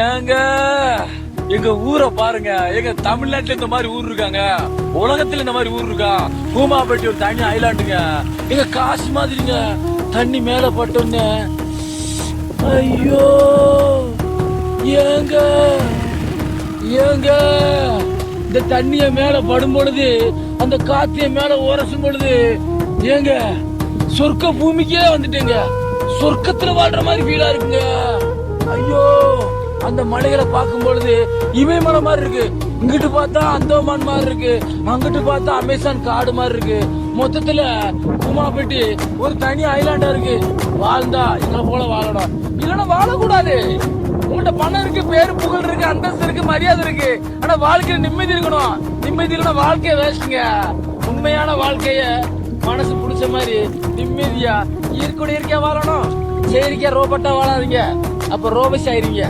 ஏங்க எங்க ஊரை பாருங்க. எங்க தமிழ்நாட்டுல இந்த மாதிரி ஊர் இருக்காங்க, உலகத்துல இந்த மாதிரி ஊர் இருக்கா? பூமாப்பட்டி ஒரு தனி ஐலாண்டுங்க. எங்க காசு மாதிரிங்க. தண்ணி மேல பட்டோன்னு ஐயோ ஏங்க ஏங்க இந்த தண்ணிய மேல படும் பொழுது, அந்த காத்திய மேல உரசும் பொழுது ஏங்க சொர்க்க பூமிக்கே வந்துட்டேங்க. சொர்க்கத்துல வாழ்ற மாதிரி ஃபீலா இருக்குங்க. ஐயோ அந்த மலைகளை பார்க்கும் பொழுது இமயமலை மாதிரி இருக்கு. இங்கிட்டு பார்த்தா அந்தோமான் மாதிரி இருக்கு, அங்கிட்டு பார்த்தா அமேசான் காடு மாதிரி இருக்கு. மொத்தத்துல பூமாப்பட்டி ஒரு தனி ஐலாண்டா இருக்கு. வாழ்ந்தா எங்களை போல வாழணும், இல்லைன்னா வாழக்கூடாது. உங்கள்கிட்ட பணம் இருக்கு, பேரு புகழ் இருக்கு, அந்தஸ்து இருக்கு, மரியாதை இருக்கு, ஆனா வாழ்க்கையில நிம்மதி இருக்கணும். நிம்மதி இல்லைன்னா வாழ்க்கைய வேஸ்ட்டுங்க. உண்மையான வாழ்க்கைய மனசு பிடிச்ச மாதிரி நிம்மதியா இயற்கையா வாழணும். செயற்கையா ரோபோட்டா வாழாதீங்க, அப்ப ரோபஸ் ஆயிருங்க.